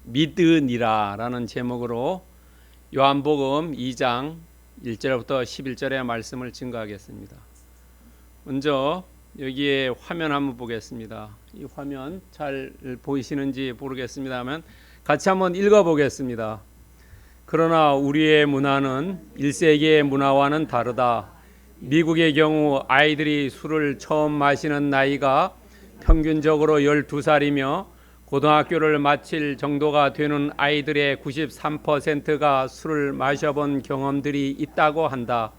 믿으니라라는 제목으로 요한복음 2장 1절부터 11절의 말씀을 증거하겠습니다. 먼저 여기에 화면 한번 보겠습니다. 이 화면 잘 보이시는지 모르겠습니다만 같이 한번 읽어보겠습니다. 그러나 우리의 문화는 1세기의 문화와는 다르다. 미국의 경우 아이들이 술을 처음 마시는 나이가 평균적으로 12살이며 고등학교를 마칠 정도가 되는 아이들의 93%가 술을 마셔본 경험들이 있다고 한다.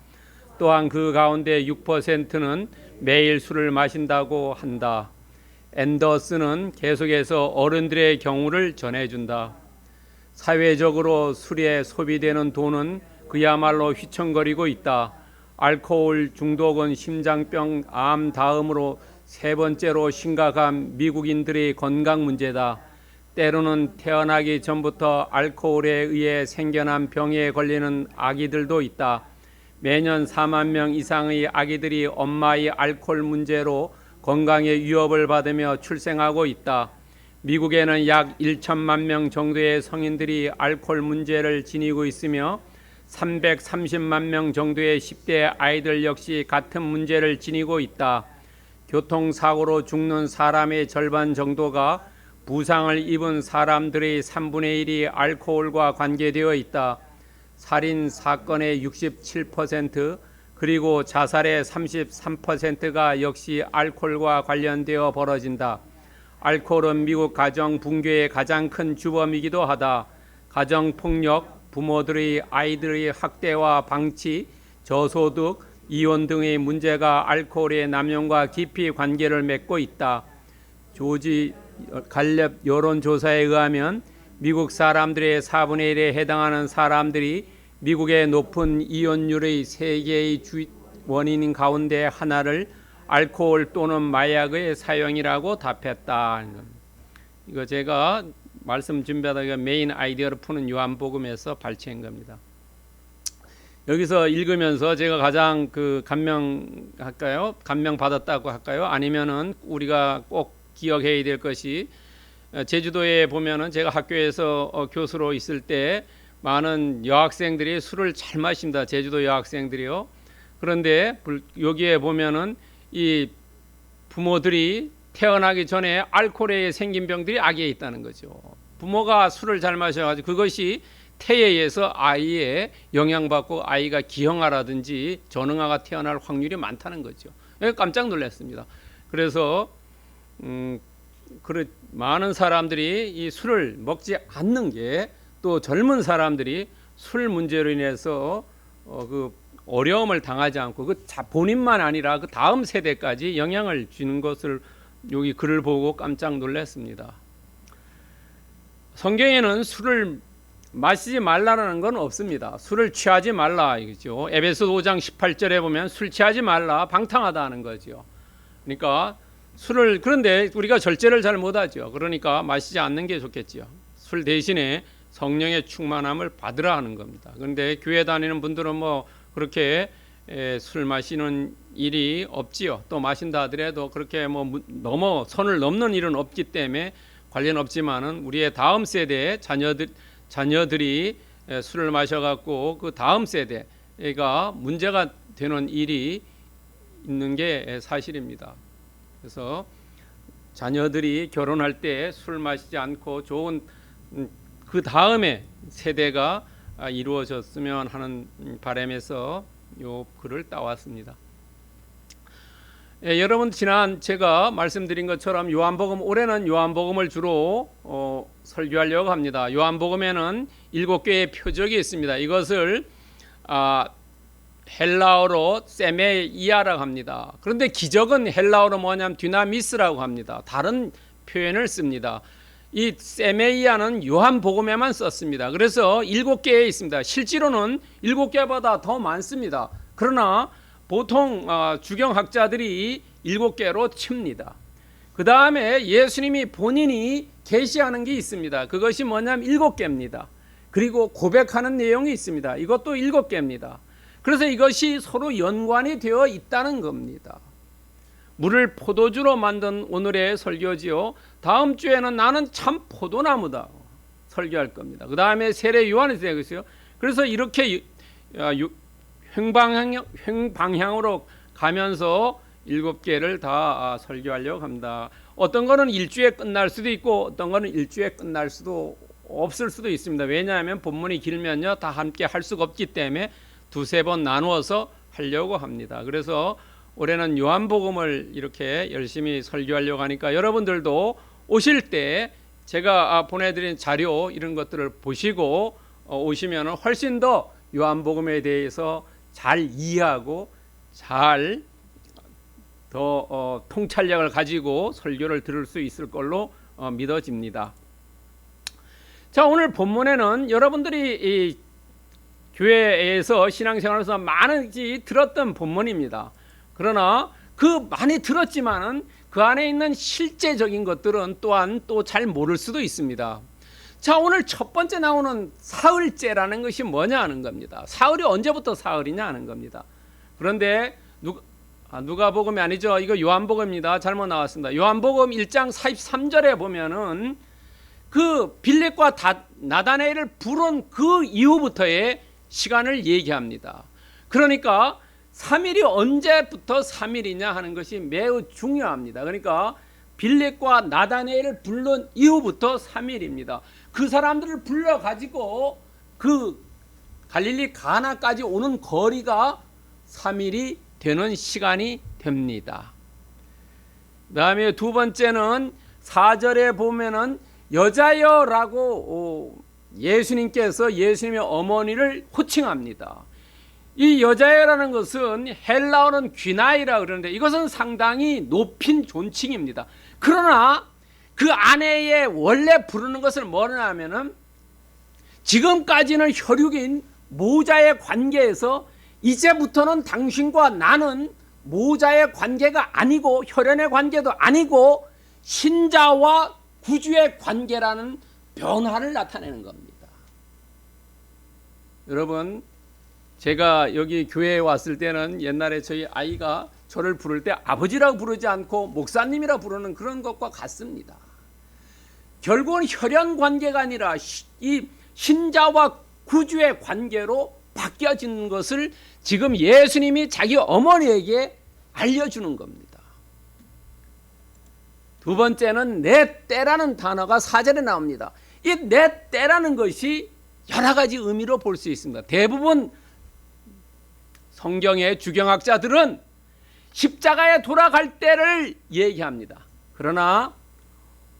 또한 그 가운데 6%는 매일 술을 마신다고 한다. 앤더슨은 계속해서 어른들의 경우를 전해준다. 사회적으로 술에 소비되는 돈은 그야말로 휘청거리고 있다. 알코올 중독은 심장병, 암 다음으로 세 번째로 심각한 미국인들의 건강 문제다. 때로는 태어나기 전부터 알코올에 의해 생겨난 병에 걸리는 아기들도 있다. 매년 4만 명 이상의 아기들이 엄마의 알코올 문제로 건강에 위협을 받으며 출생하고 있다. 미국에는 약 1천만 명 정도의 성인들이 알코올 문제를 지니고 있으며 330만 명 정도의 10대 아이들 역시 같은 문제를 지니고 있다. 교통사고로 죽는 사람의 절반 정도가 부상을 입은 사람들의 3분의 1이 알코올과 관계되어 있다. 살인 사건의 67% 그리고 자살의 33%가 역시 알코올과 관련되어 벌어진다. 알코올은 미국 가정 붕괴의 가장 큰 주범이기도 하다. 가정폭력, 부모들의 아이들의 학대와 방치, 저소득, 이혼 등의 문제가 알코올의 남용과 깊이 관계를 맺고 있다. 조지 갈렙 여론조사에 의하면 미국 사람들의 4분의 1에 해당하는 사람들이 미국의 높은 이혼율의 세 개의 원인 가운데 하나를 알코올 또는 마약의 사용이라고 답했다. 이거 제가 말씀 준비하다가 메인 아이디어를 푸는 요한복음에서 발췌한 겁니다. 여기서 읽으면서 제가 가장 감명할까요? 감명 받았다고 할까요? 아니면은 우리가 꼭 기억해야 될 것이 제주도에 보면은 제가 학교에서 교수로 있을 때 많은 여학생들이 술을 잘 마십니다. 제주도 여학생들이요. 그런데 여기에 보면은 이 부모들이 태어나기 전에 알코올에 생긴 병들이 아기에 있다는 거죠. 부모가 술을 잘 마셔가지고 그것이 태에 의해서 아이에 영향받고 아이가 기형아라든지 전응아가 태어날 확률이 많다는 거죠. 깜짝 놀랐습니다. 그래서 많은 사람들이 이 술을 먹지 않는 게 또 젊은 사람들이 술 문제로 인해서 어려움을 당하지 않고 본인만 아니라 그 다음 세대까지 영향을 주는 것을 여기 글을 보고 깜짝 놀랐습니다. 성경에는 술을 마시지 말라는 건 없습니다. 술을 취하지 말라 이거죠. 에베소 5장 18절에 보면 술 취하지 말라 방탕하다 하는 거죠. 그러니까 그런데 우리가 절제를 잘 못하죠. 그러니까 마시지 않는 게 좋겠죠. 술 대신에 성령의 충만함을 받으라 하는 겁니다. 그런데 교회 다니는 분들은 그렇게 술 마시는 일이 없지요. 또 마신다 하더라도 그렇게 선을 넘는 일은 없기 때문에 관련 없지만은 우리의 다음 세대의 자녀들이 술을 마셔갖고 그 다음 세대가 문제가 되는 일이 있는 게 사실입니다. 그래서 자녀들이 결혼할 때 술 마시지 않고 좋은 그 다음에 세대가 이루어졌으면 하는 바람에서 요 글을 따왔습니다. 여러분 제가 말씀드린 것처럼 올해는 요한복음을 주로 설교하려고 합니다. 요한복음에는 7개의 표적이 있습니다. 이것을 헬라어로 세메이아라고 합니다. 그런데 기적은 헬라어로 뭐냐면 디나미스라고 합니다. 다른 표현을 씁니다. 이 세메이아는 요한복음에만 썼습니다. 그래서 7개에 있습니다. 실제로는 7개보다 더 많습니다. 그러나 보통 주경학자들이 7개로 칩니다. 그 다음에 예수님이 본인이 계시하는 게 있습니다. 그것이 뭐냐면 7개입니다. 그리고 고백하는 내용이 있습니다. 이것도 7개입니다. 그래서 이것이 서로 연관이 되어 있다는 겁니다. 물을 포도주로 만든 오늘의 설교지요. 다음 주에는 나는 참 포도나무다 설교할 겁니다. 그 다음에 세례 요한이 되겠어요. 그래서 이렇게 횡방향으로 가면서 7개를 다 설교하려고 합니다. 어떤 거는 일주에 끝날 수도 있고 어떤 거는 일주에 끝날 수도 없을 수도 있습니다. 왜냐하면 본문이 길면요 다 함께 할 수가 없기 때문에 두세 번 나누어서 하려고 합니다. 그래서 올해는 요한복음을 이렇게 열심히 설교하려고 하니까 여러분들도 오실 때 제가 보내드린 자료 이런 것들을 보시고 오시면 훨씬 더 요한복음에 대해서 잘 이해하고 잘 더 통찰력을 가지고 설교를 들을 수 있을 걸로 믿어집니다. 자, 오늘 본문에는 여러분들이 이 교회에서 신앙생활에서 많이 들었던 본문입니다. 그러나 그 많이 들었지만은 그 안에 있는 실제적인 것들은 또한 또 잘 모를 수도 있습니다. 자, 오늘 첫 번째 나오는 사흘째라는 것이 뭐냐 하는 겁니다. 사흘이 언제부터 사흘이냐 하는 겁니다. 그런데 누가복음이 아니죠. 이거 요한복음입니다. 잘못 나왔습니다. 요한복음 1장 43절에 보면은 그 빌립과 나다나엘을 부른 그 이후부터의 시간을 얘기합니다. 그러니까 3일이 언제부터 3일이냐 하는 것이 매우 중요합니다. 그러니까 빌립과 나다나엘을 부른 이후부터 3일입니다. 그 사람들을 불러가지고 그 갈릴리 가나까지 오는 거리가 3일이 되는 시간이 됩니다. 그 다음에 두 번째는 4절에 보면은 여자여라고 예수님께서 예수님의 어머니를 호칭합니다. 이 여자여라는 것은 헬라어는 귀나이라 그러는데 이것은 상당히 높인 존칭입니다. 그러나 그 아내의 원래 부르는 것을 뭐냐 하면은 지금까지는 혈육인 모자의 관계에서 이제부터는 당신과 나는 모자의 관계가 아니고 혈연의 관계도 아니고 신자와 구주의 관계라는 변화를 나타내는 겁니다. 여러분, 제가 여기 교회에 왔을 때는 옛날에 저희 아이가 저를 부를 때 아버지라고 부르지 않고 목사님이라고 부르는 그런 것과 같습니다. 결국은 혈연 관계가 아니라 이 신자와 구주의 관계로 바뀌어지는 것을 지금 예수님이 자기 어머니에게 알려주는 겁니다. 두 번째는 내 때라는 단어가 4절에 나옵니다. 이 내 때라는 것이 여러 가지 의미로 볼 수 있습니다. 대부분 성경의 주경학자들은 십자가에 돌아갈 때를 얘기합니다. 그러나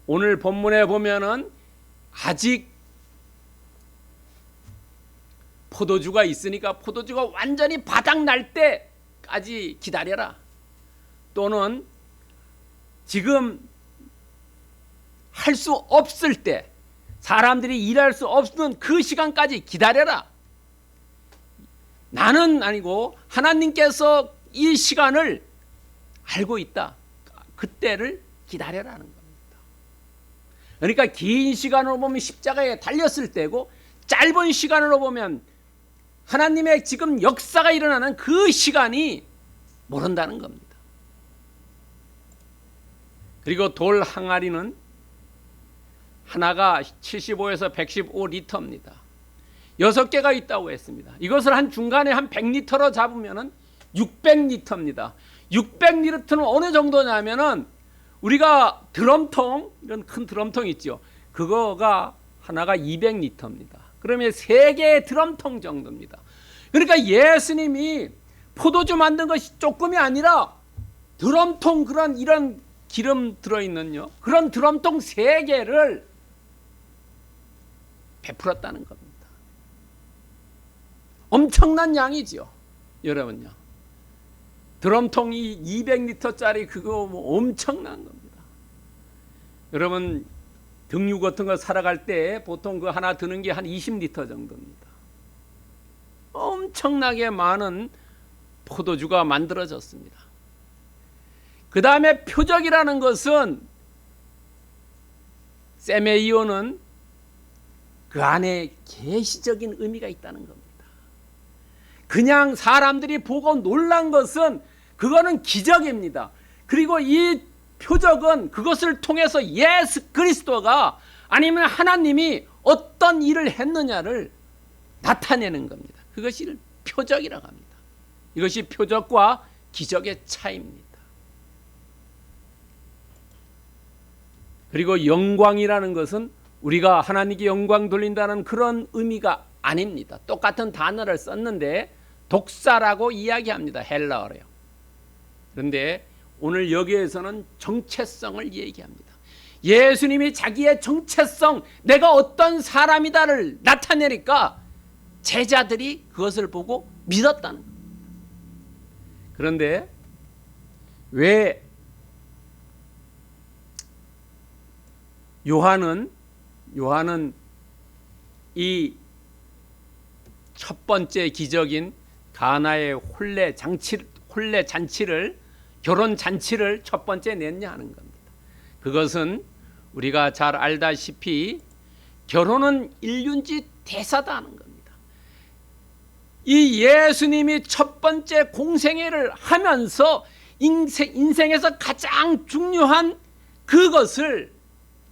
오늘 본문에 보면은 아직 포도주가 있으니까 포도주가 완전히 바닥날 때까지 기다려라. 또는 지금 할 수 없을 때, 사람들이 일할 수 없는 그 시간까지 기다려라. 나는 아니고 하나님께서 이 시간을 알고 있다. 그때를 기다려라는 겁니다. 그러니까 긴 시간으로 보면 십자가에 달렸을 때고 짧은 시간으로 보면 하나님의 지금 역사가 일어나는 그 시간이 모른다는 겁니다. 그리고 돌 항아리는 하나가 75에서 115리터입니다. 6개가 있다고 했습니다. 이것을 한 중간에 한 100리터로 잡으면 600리터입니다. 600리터는 어느 정도냐면은 우리가 드럼통, 이런 큰 드럼통 있죠. 그거가 하나가 200리터입니다. 그러면 3개의 드럼통 정도입니다. 그러니까 예수님이 포도주 만든 것이 조금이 아니라 드럼통 그런 이런 기름 들어있는요. 그런 드럼통 3개를 베풀었다는 겁니다. 엄청난 양이죠. 여러분요. 드럼통이 200리터짜리 그거 뭐 엄청난 겁니다. 여러분 등유 같은 거 사러 갈 때 보통 그 하나 드는 게 한 20리터 정도입니다. 엄청나게 많은 포도주가 만들어졌습니다. 그 다음에 표적이라는 것은 세메이오는 그 안에 계시적인 의미가 있다는 겁니다. 그냥 사람들이 보고 놀란 것은 그거는 기적입니다. 그리고 이 표적은 그것을 통해서 예수 그리스도가 아니면 하나님이 어떤 일을 했느냐를 나타내는 겁니다. 그것이 표적이라고 합니다. 이것이 표적과 기적의 차이입니다. 그리고 영광이라는 것은 우리가 하나님께 영광 돌린다는 그런 의미가 아닙니다. 똑같은 단어를 썼는데 독사라고 이야기합니다. 헬라어로요. 그런데 오늘 여기에서는 정체성을 얘기합니다. 예수님이 자기의 정체성, 내가 어떤 사람이다를 나타내니까 제자들이 그것을 보고 믿었다는 겁니다. 그런데 왜 요한은 이 첫 번째 기적인 가나의 혼례 잔치를, 결혼 잔치를 첫 번째 냈냐 하는 겁니다. 그것은 우리가 잘 알다시피 결혼은 일륜지 대사다 하는 겁니다. 이 예수님이 첫 번째 공생애를 하면서 인생에서 가장 중요한 그것을,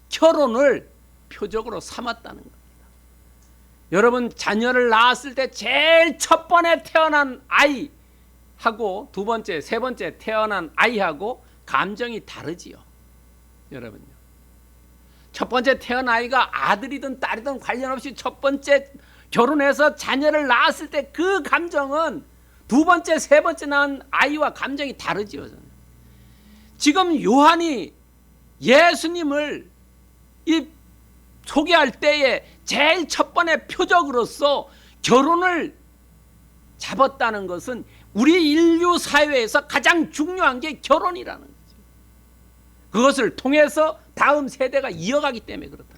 결혼을 표적으로 삼았다는 겁니다. 여러분, 자녀를 낳았을 때 제일 첫 번에 태어난 아이하고 두 번째, 세 번째 태어난 아이하고 감정이 다르지요. 여러분요. 첫 번째 태어난 아이가 아들이든 딸이든 관련없이 첫 번째 결혼해서 자녀를 낳았을 때 그 감정은 두 번째, 세 번째 낳은 아이와 감정이 다르지요. 지금 요한이 예수님을 이 소개할 때에 제일 첫 번의 표적으로서 결혼을 잡았다는 것은 우리 인류 사회에서 가장 중요한 게 결혼이라는 거죠. 그것을 통해서 다음 세대가 이어가기 때문에 그렇다.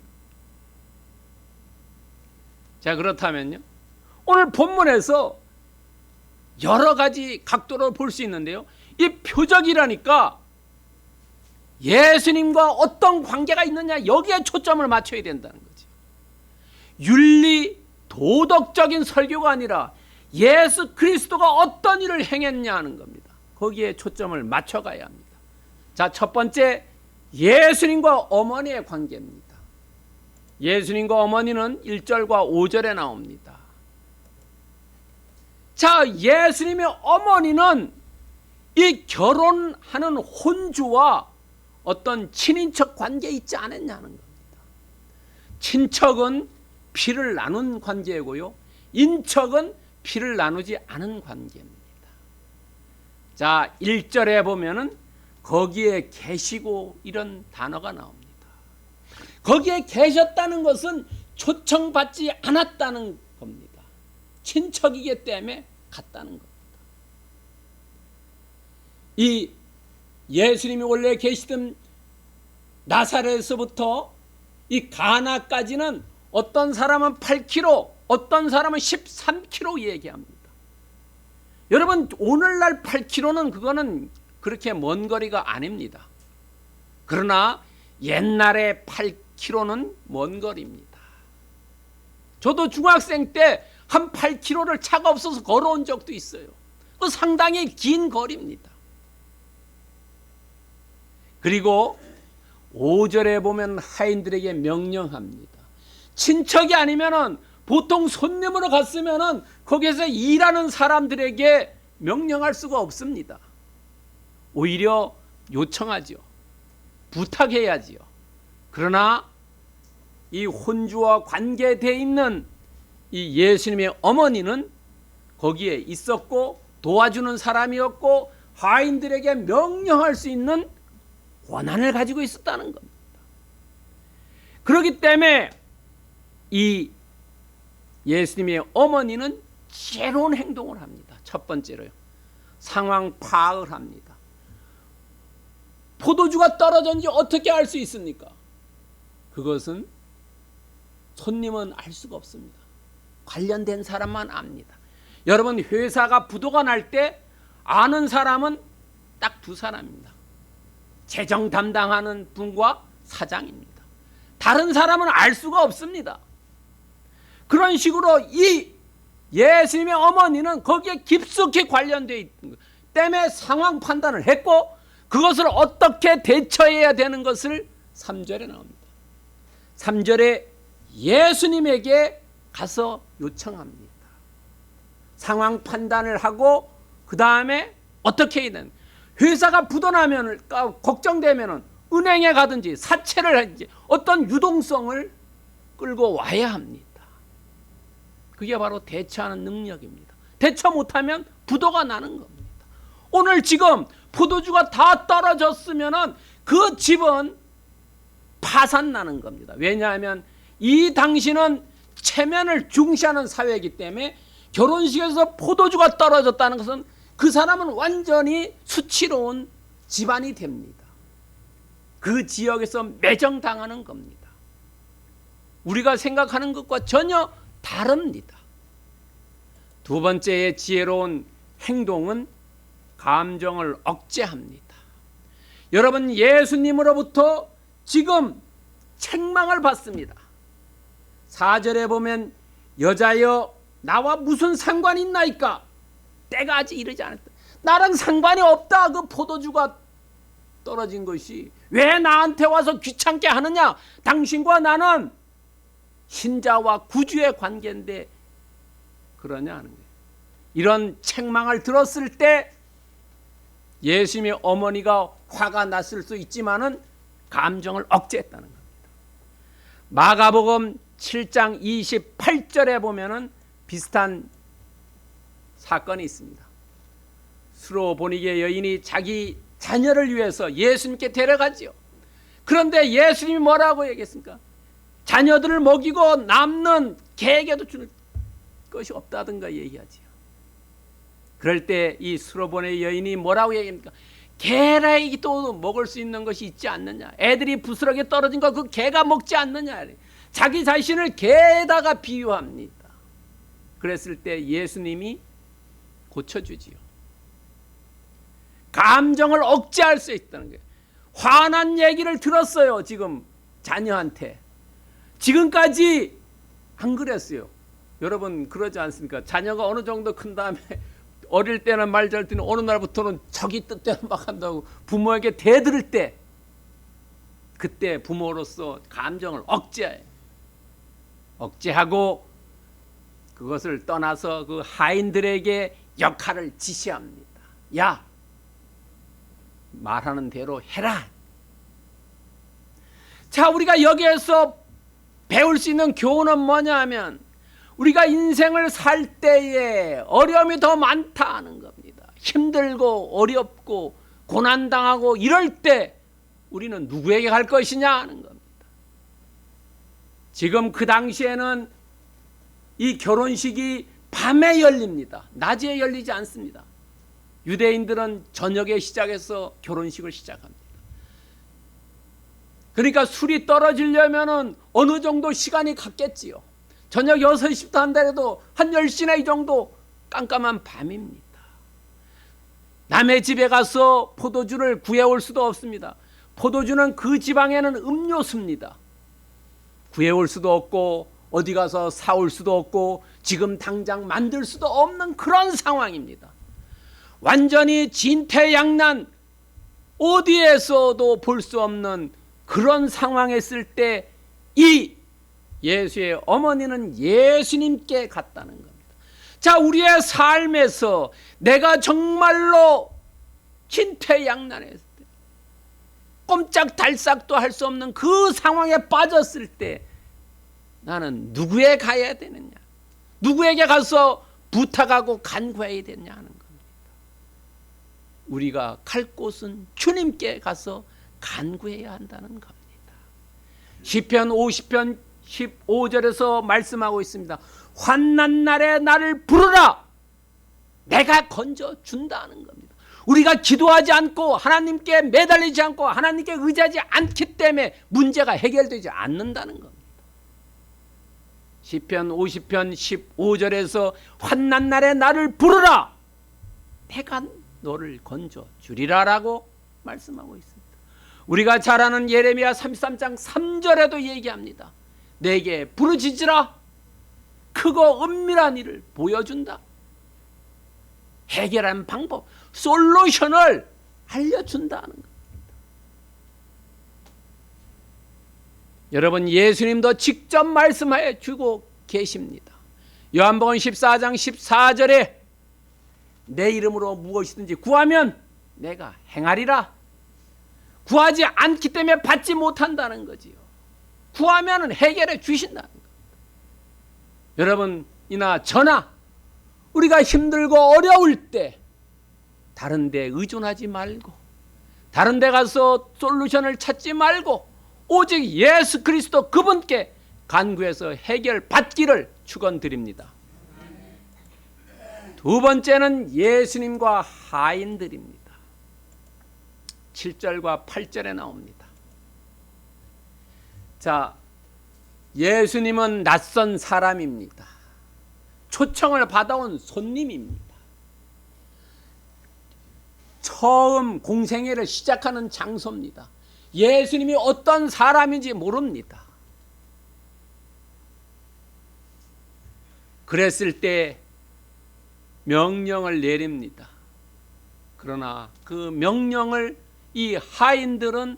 자, 그렇다면요, 오늘 본문에서 여러 가지 각도로 볼 수 있는데요, 이 표적이라니까 예수님과 어떤 관계가 있느냐, 여기에 초점을 맞춰야 된다는 거죠. 윤리 도덕적인 설교가 아니라 예수 그리스도가 어떤 일을 행했냐 하는 겁니다. 거기에 초점을 맞춰가야 합니다. 자, 첫 번째, 예수님과 어머니의 관계입니다. 예수님과 어머니는 1절과 5절에 나옵니다. 자, 예수님의 어머니는 이 결혼하는 혼주와 어떤 친인척 관계에 있지 않았냐는 겁니다. 친척은 피를 나눈 관계고요, 인척은 피를 나누지 않은 관계입니다. 자, 1절에 보면은 거기에 계시고 이런 단어가 나옵니다. 거기에 계셨다는 것은 초청받지 않았다는 겁니다. 친척이기 때문에 갔다는 겁니다. 이 예수님이 원래 계시던 나사렛에서부터 이 가나까지는 어떤 사람은 8km, 어떤 사람은 13km 얘기합니다. 여러분, 오늘날 8km는 그거는 그렇게 먼 거리가 아닙니다. 그러나 옛날에 8km는 먼 거리입니다. 저도 중학생 때 한 8km를 차가 없어서 걸어온 적도 있어요. 그 상당히 긴 거리입니다. 그리고 5절에 보면 하인들에게 명령합니다. 친척이 아니면은, 보통 손님으로 갔으면은 거기에서 일하는 사람들에게 명령할 수가 없습니다. 오히려 요청하죠. 부탁해야지요. 그러나 이 혼주와 관계되어 있는 이 예수님의 어머니는 거기에 있었고 도와주는 사람이었고 하인들에게 명령할 수 있는 권한을 가지고 있었다는 겁니다. 그렇기 때문에 이 예수님의 어머니는 지혜로운 행동을 합니다. 첫 번째로요, 상황 파악을 합니다. 포도주가 떨어졌는지 어떻게 알 수 있습니까? 그것은 손님은 알 수가 없습니다. 관련된 사람만 압니다. 여러분, 회사가 부도가 날 때 아는 사람은 딱 두 사람입니다. 재정 담당하는 분과 사장입니다. 다른 사람은 알 수가 없습니다. 그런 식으로 이 예수님의 어머니는 거기에 깊숙이 관련되어 있는 것 때문에 상황 판단을 했고, 그것을 어떻게 대처해야 되는 것을 3절에 나옵니다. 3절에 예수님에게 가서 요청합니다. 상황 판단을 하고 그 다음에 어떻게 해야 되는, 회사가 부도나면 걱정되면 은행에 가든지 사채를 하든지 어떤 유동성을 끌고 와야 합니다. 그게 바로 대처하는 능력입니다. 대처 못하면 부도가 나는 겁니다. 오늘 지금 포도주가 다 떨어졌으면 그 집은 파산나는 겁니다. 왜냐하면 이 당시는 체면을 중시하는 사회이기 때문에 결혼식에서 포도주가 떨어졌다는 것은 그 사람은 완전히 수치로운 집안이 됩니다. 그 지역에서 매정당하는 겁니다. 우리가 생각하는 것과 전혀 다릅니다. 두 번째의 지혜로운 행동은 감정을 억제합니다. 여러분, 예수님으로부터 지금 책망을 받습니다. 4절에 보면 여자여 나와 무슨 상관이 있나이까? 때가 아직 이르지 않았다. 나랑 상관이 없다. 그 포도주가 떨어진 것이 왜 나한테 와서 귀찮게 하느냐? 당신과 나는 신자와 구주의 관계인데 그러냐 하는 거예요. 이런 책망을 들었을 때 예수님의 어머니가 화가 났을 수 있지만은 감정을 억제했다는 겁니다. 마가복음 7장 28절에 보면은 비슷한 사건이 있습니다. 수로보니게 여인이 자기 자녀를 위해서 예수님께 데려가지요. 그런데 예수님이 뭐라고 얘기했습니까? 자녀들을 먹이고 남는 개에게도 줄 것이 없다든가 얘기하지요. 그럴 때 이 수로보니 여인이 뭐라고 얘기합니까? 개라도 먹을 수 있는 것이 있지 않느냐? 애들이 부스러기에 떨어진 거 그 개가 먹지 않느냐? 자기 자신을 개에다가 비유합니다. 그랬을 때 예수님이 고쳐주지요. 감정을 억제할 수 있다는 거예요. 화난 얘기를 들었어요. 지금 자녀한테. 지금까지 안 그랬어요. 여러분 그러지 않습니까? 자녀가 어느 정도 큰 다음에 어릴 때는 말 잘 듣는 어느 날부터는 자기 뜻대로 막 한다고 부모에게 대들을 때 그때 부모로서 감정을 억제하고 그것을 떠나서 그 하인들에게 역할을 지시합니다. 야, 말하는 대로 해라. 자, 우리가 여기에서 배울 수 있는 교훈은 뭐냐 하면 우리가 인생을 살 때에 어려움이 더 많다는 겁니다. 힘들고 어렵고 고난당하고 이럴 때 우리는 누구에게 갈 것이냐 하는 겁니다. 지금 그 당시에는 이 결혼식이 밤에 열립니다. 낮에 열리지 않습니다. 유대인들은 저녁에 시작해서 결혼식을 시작합니다. 그러니까 술이 떨어지려면 어느 정도 시간이 갔겠지요. 저녁 6시부터 한다해도 한 10시나 이 정도 깜깜한 밤입니다. 남의 집에 가서 포도주를 구해올 수도 없습니다. 포도주는 그 지방에는 음료수입니다. 구해올 수도 없고 어디 가서 사올 수도 없고 지금 당장 만들 수도 없는 그런 상황입니다. 완전히 진퇴양난, 어디에서도 볼 수 없는 그런 상황에 있을 때 이 예수의 어머니는 예수님께 갔다는 겁니다. 자, 우리의 삶에서 내가 정말로 진퇴양난했을 때, 꼼짝달싹도 할 수 없는 그 상황에 빠졌을 때 나는 누구에 가야 되느냐, 누구에게 가서 부탁하고 간구해야 되느냐 하는 겁니다. 우리가 갈 곳은 주님께 가서 간구해야 한다는 겁니다. 시편 50편 15절에서 말씀하고 있습니다. 환난 날에 나를 부르라, 내가 건져준다는 겁니다. 우리가 기도하지 않고 하나님께 매달리지 않고 하나님께 의지하지 않기 때문에 문제가 해결되지 않는다는 겁니다. 시편 50편 15절에서 환난 날에 나를 부르라, 내가 너를 건져주리라 라고 말씀하고 있습니다. 우리가 잘 아는 예레미야 33장 3절에도 얘기합니다. 내게 부르짖으라, 크고 은밀한 일을 보여준다. 해결하는 방법, 솔루션을 알려준다는 겁니다. 여러분, 예수님도 직접 말씀해 주고 계십니다. 요한복음 14장 14절에 내 이름으로 무엇이든지 구하면 내가 행하리라. 구하지 않기 때문에 받지 못한다는 거지요. 구하면 해결해 주신다는 겁니다. 여러분, 이나 저나 우리가 힘들고 어려울 때 다른 데 의존하지 말고, 다른 데 가서 솔루션을 찾지 말고 오직 예수 그리스도 그분께 간구해서 해결받기를 축원드립니다. 두 번째는 예수님과 하인들입니다. 7절과 8절에 나옵니다. 자, 예수님은 낯선 사람입니다. 초청을 받아온 손님입니다. 처음 공생애를 시작하는 장소입니다. 예수님이 어떤 사람인지 모릅니다. 그랬을 때 명령을 내립니다. 그러나 그 명령을 이 하인들은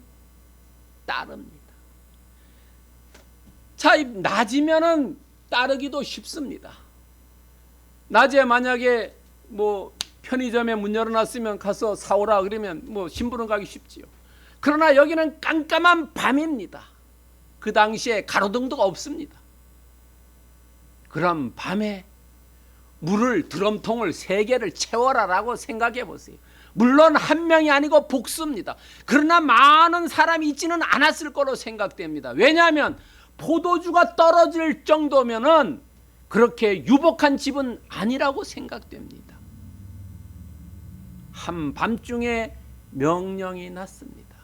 따릅니다. 자, 낮이면은 따르기도 쉽습니다. 낮에 만약에 뭐 편의점에 문 열어놨으면 가서 사오라 그러면 뭐 심부름 가기 쉽지요. 그러나 여기는 깜깜한 밤입니다. 그 당시에 가로등도 없습니다. 그럼 밤에 물을 드럼통을 3개를 채워라라고 생각해 보세요. 물론 한 명이 아니고 복수입니다. 그러나 많은 사람이 있지는 않았을 거로 생각됩니다. 왜냐하면 포도주가 떨어질 정도면은 그렇게 유복한 집은 아니라고 생각됩니다. 한밤중에 명령이 났습니다.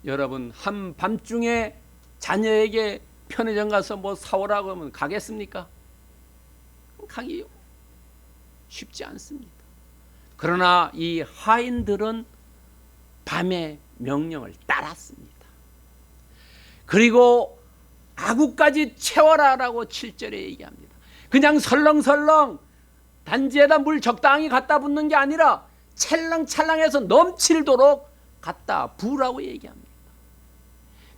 여러분, 한밤중에 자녀에게 편의점 가서 뭐 사오라고 하면 가겠습니까? 가기 쉽지 않습니다. 그러나 이 하인들은 밤에 명령을 따랐습니다. 그리고 아구까지 채워라라고 7절에 얘기합니다. 그냥 설렁설렁 단지에다 물 적당히 갖다 붓는 게 아니라 찰랑찰랑해서 넘칠도록 갖다 부으라고 얘기합니다.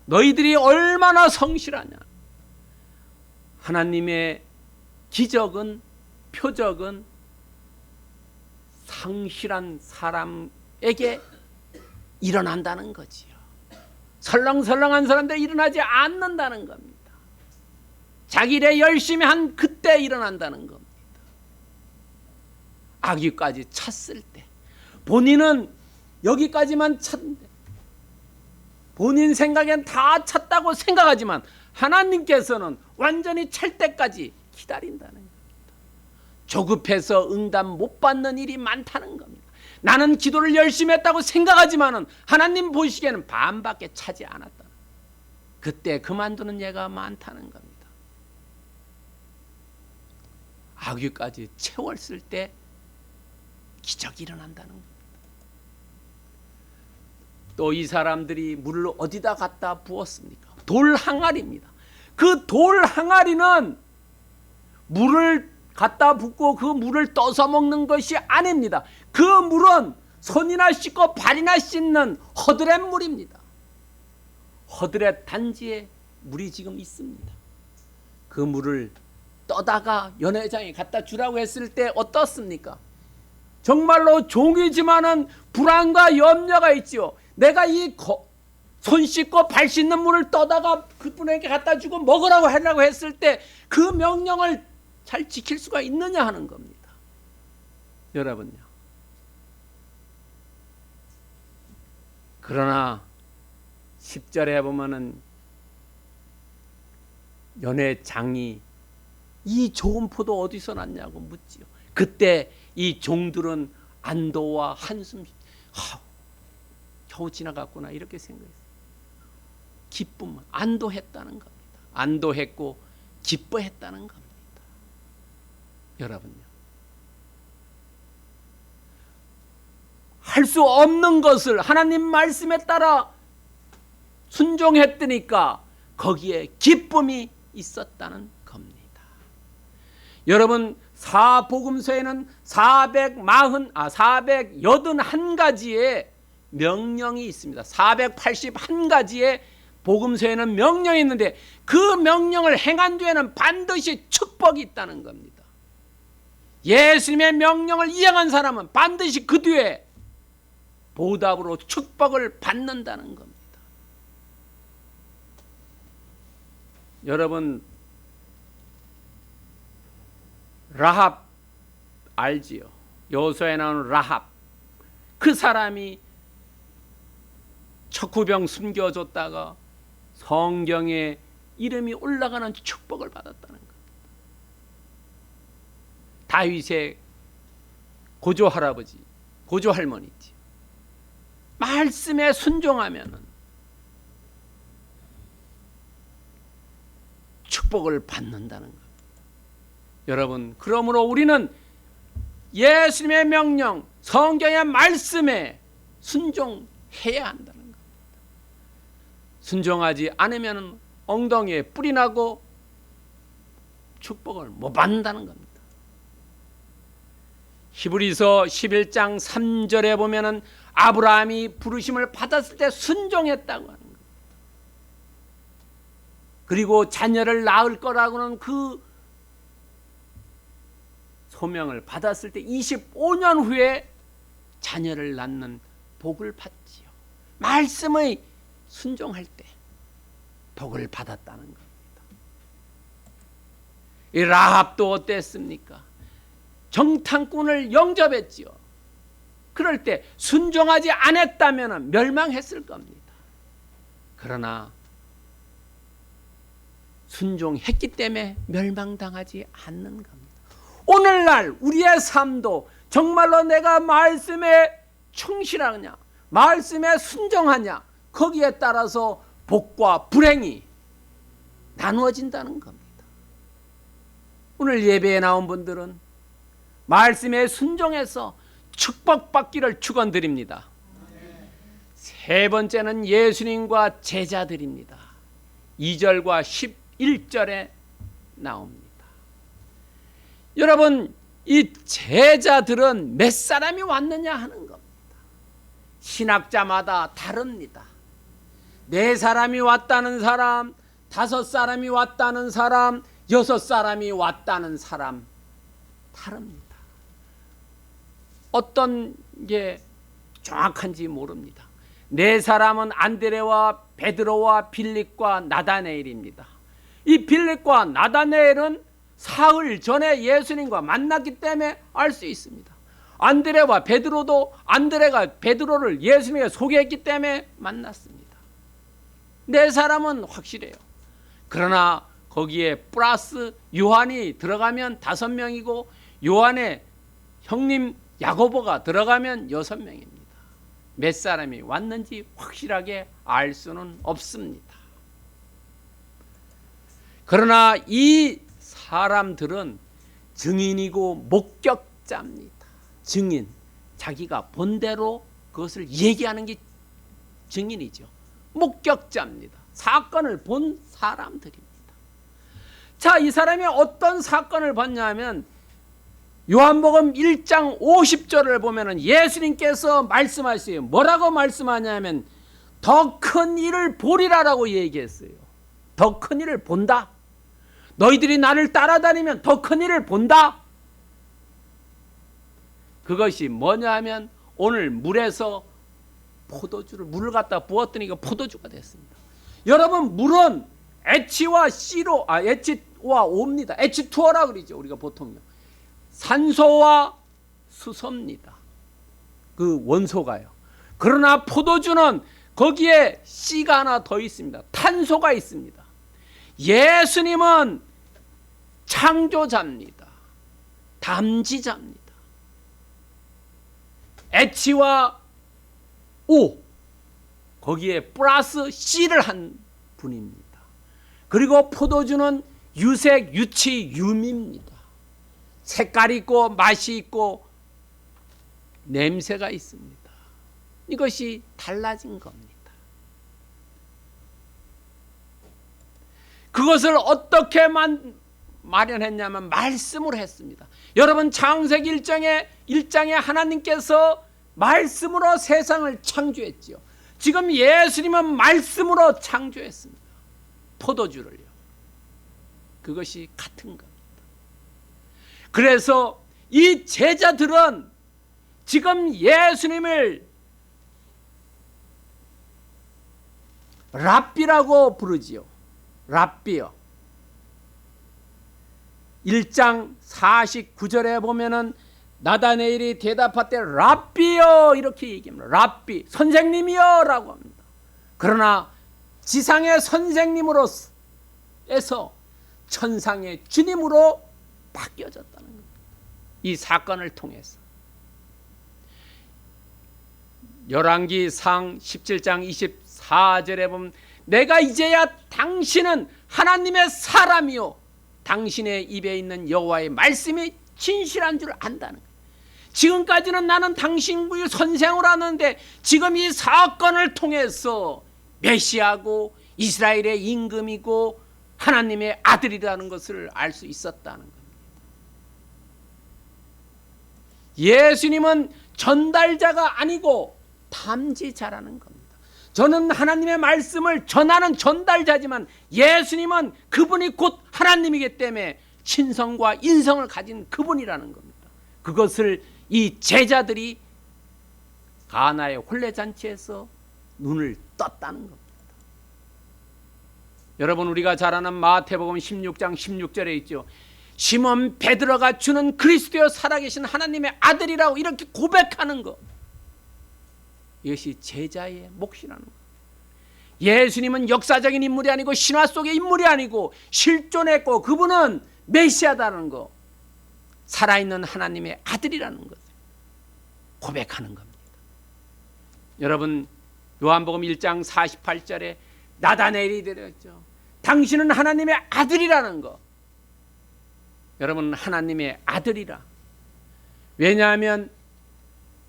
너희들이 얼마나 성실하냐. 하나님의 기적은, 표적은 성실한 사람에게 일어난다는 거지요. 설렁설렁한 사람들 일어나지 않는다는 겁니다. 자기 일 열심히 한 그때 일어난다는 겁니다. 아기까지 찼을 때 본인은 여기까지만 찼는데 본인 생각엔 다 찼다고 생각하지만 하나님께서는 완전히 찰 때까지 기다린다는 겁니다. 조급해서 응답 못 받는 일이 많다는 겁니다. 나는 기도를 열심히 했다고 생각하지만 하나님 보시기에는 반밖에 차지 않았다. 그때 그만두는 예가 많다는 겁니다. 아귀까지 채웠을 때 기적이 일어난다는 겁니다. 또 이 사람들이 물을 어디다 갖다 부었습니까? 돌 항아리입니다. 그 돌 항아리는 물을 갖다 붓고 그 물을 떠서 먹는 것이 아닙니다. 그 물은 손이나 씻고 발이나 씻는 허드렛 물입니다. 허드렛 단지에 물이 지금 있습니다. 그 물을 떠다가 연회장에 갖다 주라고 했을 때 어떻습니까? 정말로 종이지만은 불안과 염려가 있지요. 내가 손 씻고 발 씻는 물을 떠다가 그분에게 갖다 주고 먹으라고 하려고 했을 때 그 명령을 잘 지킬 수가 있느냐 하는 겁니다. 여러분요. 그러나 10절에 보면은 연회장이 이 좋은 포도 어디서 났냐고 묻지요. 그때 이 종들은 안도와 한숨, 겨우 지나갔구나 이렇게 생각했어요. 기쁨, 안도했다는 겁니다. 안도했고 기뻐했다는 겁니다. 여러분요. 할 수 없는 것을 하나님 말씀에 따라 순종했으니까 거기에 기쁨이 있었다는 겁니다. 여러분, 사복음서에는 481가지의 명령이 있습니다. 481가지의 복음서에는 명령이 있는데 그 명령을 행한 뒤에는 반드시 축복이 있다는 겁니다. 예수님의 명령을 이행한 사람은 반드시 그 뒤에 보답으로 축복을 받는다는 겁니다. 여러분, 라합 알지요? 여호수아에 나오는 라합. 그 사람이 척후병 숨겨줬다가 성경에 이름이 올라가는 축복을 받았다는 겁니다. 다윗의 고조 할아버지, 고조 할머니지. 말씀에 순종하면은 축복을 받는다는 겁니다. 여러분, 그러므로 우리는 예수님의 명령, 성경의 말씀에 순종해야 한다는 겁니다. 순종하지 않으면 엉덩이에 뿔이 나고 축복을 못 받는다는 겁니다. 히브리서 11장 3절에 보면은 아브라함이 부르심을 받았을 때 순종했다고 하는 겁니다. 그리고 자녀를 낳을 거라고는 그 소명을 받았을 때 25년 후에 자녀를 낳는 복을 받지요. 말씀의 순종할 때 복을 받았다는 겁니다. 이 라합도 어땠습니까? 정탐꾼을 영접했지요. 그럴 때 순종하지 않았다면 멸망했을 겁니다. 그러나 순종했기 때문에 멸망당하지 않는 겁니다. 오늘날 우리의 삶도 정말로 내가 말씀에 충실하냐, 말씀에 순종하냐, 거기에 따라서 복과 불행이 나누어진다는 겁니다. 오늘 예배에 나온 분들은 말씀에 순종해서 축복받기를 축원드립니다. 세 번째는 예수님과 제자들입니다. 2절과 11절에 나옵니다. 여러분, 이 제자들은 몇 사람이 왔느냐 하는 겁니다. 신학자마다 다릅니다. 4사람이 왔다는 사람, 5사람이 왔다는 사람, 6사람이 왔다는 사람 다릅니다. 어떤 게 정확한지 모릅니다. 4사람은 안드레와 베드로와 빌립과 나다네엘입니다. 이 빌립과 나다네엘은 사흘 전에 예수님과 만났기 때문에 알 수 있습니다. 안드레와 베드로도 안드레가 베드로를 예수님에게 소개했기 때문에 만났습니다. 4사람은 확실해요. 그러나 거기에 플러스 요한이 들어가면 5명이고 요한의 형님 야고보가 들어가면 6명입니다. 몇 사람이 왔는지 확실하게 알 수는 없습니다. 그러나 이 사람들은 증인이고 목격자입니다. 증인, 자기가 본 대로 그것을 얘기하는 게 증인이죠. 목격자입니다. 사건을 본 사람들입니다. 자, 이 사람이 어떤 사건을 봤냐면 요한복음 1장 50절을 보면 예수님께서 말씀하세요. 뭐라고 말씀하냐면 더 큰 일을 보리라라고 얘기했어요. 더 큰 일을 본다. 너희들이 나를 따라다니면 더 큰 일을 본다. 그것이 뭐냐 하면 오늘 물에서 물을 갖다 부었더니 포도주가 됐습니다. 여러분, 물은 H2O입니다. H2O라 그러죠. 우리가 보통요. 산소와 수소입니다. 그 원소가요. 그러나 포도주는 거기에 C가 하나 더 있습니다. 탄소가 있습니다. 예수님은 창조자입니다. 담지자입니다. H와 O 거기에 플러스 C를 한 분입니다. 그리고 포도주는 유색, 유치, 유미입니다. 색깔이 있고 맛이 있고 냄새가 있습니다. 이것이 달라진 겁니다. 그것을 어떻게 마련했냐면 말씀으로 했습니다. 여러분, 창세기 1장에 하나님께서 말씀으로 세상을 창조했지요. 지금 예수님은 말씀으로 창조했습니다. 포도주를요. 그것이 같은 겁니다. 그래서 이 제자들은 지금 예수님을 랍비라고 부르지요. 랍비요. 1장 49절에 보면은 나다네일이 대답할 때 랍비요 이렇게 얘기합니다. 랍비, 선생님이요 라고 합니다. 그러나 지상의 선생님으로서 천상의 주님으로 바뀌어졌다는 겁니다. 이 사건을 통해서 열왕기상 17장 24절에 보면 내가 이제야 당신은 하나님의 사람이요 당신의 입에 있는 여호와의 말씀이 진실한 줄 안다는 거예요. 지금까지는 나는 당신의 선생으로 하는데 지금 이 사건을 통해서 메시아고 이스라엘의 임금이고 하나님의 아들이라는 것을 알 수 있었다는 겁니다. 예수님은 전달자가 아니고 담지자라는 겁니다. 저는 하나님의 말씀을 전하는 전달자지만 예수님은 그분이 곧 하나님이기 때문에 신성과 인성을 가진 그분이라는 겁니다. 그것을 이 제자들이 가나의 혼례잔치에서 눈을 떴다는 겁니다. 여러분, 우리가 잘 아는 마태복음 16장 16절에 있죠. 시몬 베드로가 주는 그리스도여 살아계신 하나님의 아들이라고 이렇게 고백하는 것, 이것이 제자의 몫이라는 것. 예수님은 역사적인 인물이 아니고 신화 속의 인물이 아니고 실존했고 그분은 메시아다는 것, 살아있는 하나님의 아들이라는 것을 고백하는 겁니다. 여러분, 요한복음 1장 48절에 나다네일이 되었죠. 당신은 하나님의 아들이라는 것. 여러분, 하나님의 아들이라. 왜냐하면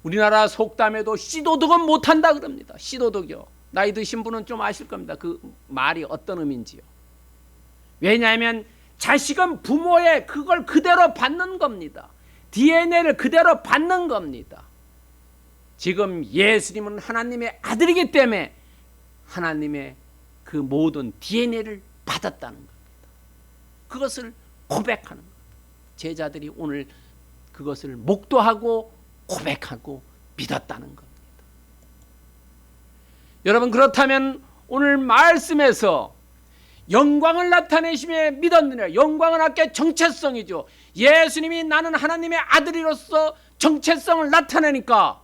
우리나라 속담에도 씨도둑은 못한다 그럽니다. 씨도둑이요. 나이 드신 분은 좀 아실 겁니다. 그 말이 어떤 의미인지요. 왜냐하면 자식은 부모의 그걸 그대로 받는 겁니다. DNA를 그대로 받는 겁니다. 지금 예수님은 하나님의 아들이기 때문에 하나님의 그 모든 DNA를 받았다는 겁니다. 그것을 고백하는 겁니다. 제자들이 오늘 그것을 목도하고 고백하고 믿었다는 겁니다. 여러분, 그렇다면 오늘 말씀에서 영광을 나타내심에 믿었느냐? 영광은 아까 정체성이죠. 예수님이 나는 하나님의 아들이로서 정체성을 나타내니까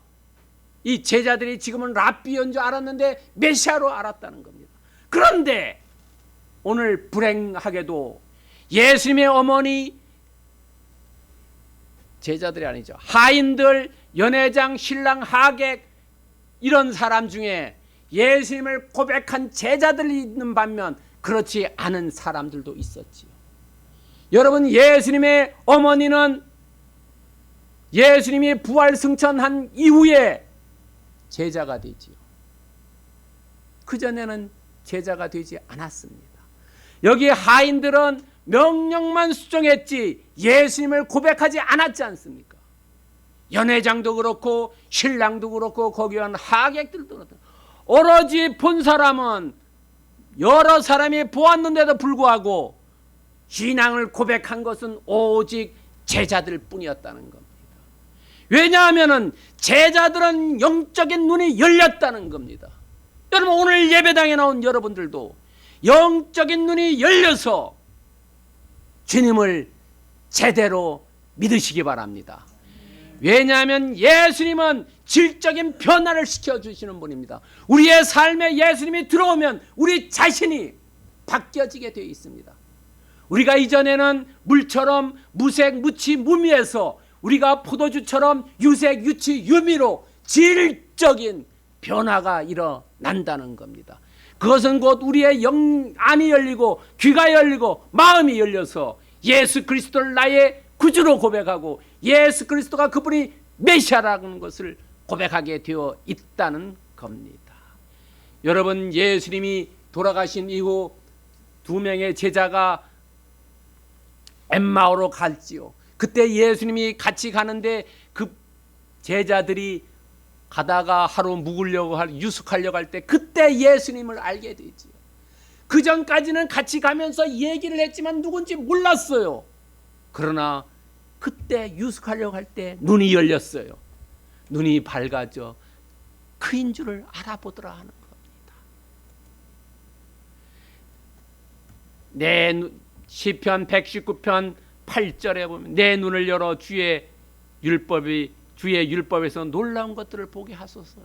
이 제자들이 지금은 랍비인 줄 알았는데 메시아로 알았다는 겁니다. 그런데 오늘 불행하게도 예수님의 어머니, 제자들이 아니죠, 하인들, 연회장, 신랑, 하객, 이런 사람 중에 예수님을 고백한 제자들이 있는 반면 그렇지 않은 사람들도 있었지요. 여러분, 예수님의 어머니는 예수님이 부활 승천한 이후에 제자가 되지요. 그전에는 제자가 되지 않았습니다. 여기 하인들은 명령만 수정했지 예수님을 고백하지 않았지 않습니까? 연회장도 그렇고 신랑도 그렇고 거기 온 하객들도 그렇고 오로지 본 사람은 여러 사람이 보았는데도 불구하고 신앙을 고백한 것은 오직 제자들 뿐이었다는 겁니다. 왜냐하면 제자들은 영적인 눈이 열렸다는 겁니다. 여러분, 오늘 예배당에 나온 여러분들도 영적인 눈이 열려서 주님을 제대로 믿으시기 바랍니다. 왜냐하면 예수님은 질적인 변화를 시켜주시는 분입니다. 우리의 삶에 예수님이 들어오면 우리 자신이 바뀌어지게 되어 있습니다. 우리가 이전에는 물처럼 무색, 무치, 무미해서 우리가 포도주처럼 유색, 유치, 유미로 질적인 변화가 일어난다는 겁니다. 그것은 곧 우리의 안이 열리고 귀가 열리고 마음이 열려서 예수 그리스도를 나의 구주로 고백하고 예수 그리스도가 그분이 메시아라는 것을 고백하게 되어 있다는 겁니다. 여러분, 예수님이 돌아가신 이후 두 명의 제자가 엠마오로 갈지요. 그때 예수님이 같이 가는데 그 제자들이 가다가 하루 묵으려고 유숙하려고 할 때 그때 예수님을 알게 되지요. 그 전까지는 같이 가면서 얘기를 했지만 누군지 몰랐어요. 그러나 그때 유숙하려고 할 때 눈이 열렸어요. 눈이 밝아져 그인 줄을 알아보더라 하는 겁니다. 내 시편 119편 8절에 보면 내 눈을 열어 주의 율법에서 놀라운 것들을 보게 하소서.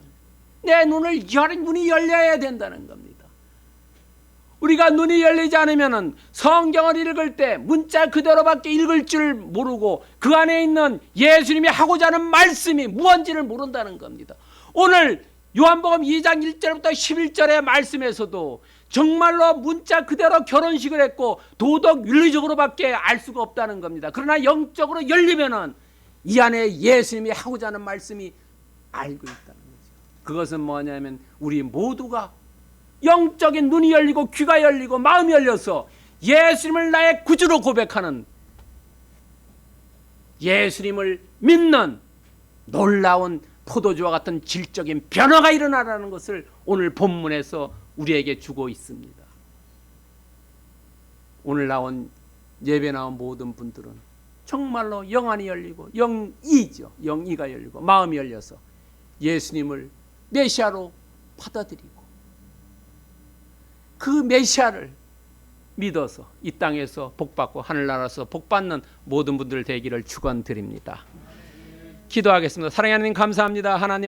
내 눈이 열려야 된다는 겁니다. 우리가 눈이 열리지 않으면 성경을 읽을 때 문자 그대로밖에 읽을 줄 모르고 그 안에 있는 예수님이 하고자 하는 말씀이 무언지를 모른다는 겁니다. 오늘 요한복음 2장 1절부터 11절의 말씀에서도 정말로 문자 그대로 결혼식을 했고 도덕 윤리적으로밖에 알 수가 없다는 겁니다. 그러나 영적으로 열리면은 이 안에 예수님이 하고자 하는 말씀이 알고 있다는 거죠. 그것은 뭐냐면 우리 모두가 영적인 눈이 열리고 귀가 열리고 마음이 열려서 예수님을 나의 구주로 고백하는, 예수님을 믿는 놀라운 포도주와 같은 질적인 변화가 일어나라는 것을 오늘 본문에서 우리에게 주고 있습니다. 오늘 예배 나온 모든 분들은 정말로 영안이 열리고 영이가 열리고 마음이 열려서 예수님을 메시아로 받아들이고 그 메시아를 믿어서 이 땅에서 복받고 하늘나라에서 복받는 모든 분들 되기를 축원드립니다. 기도하겠습니다. 사랑하는 하나님 감사합니다. 하나님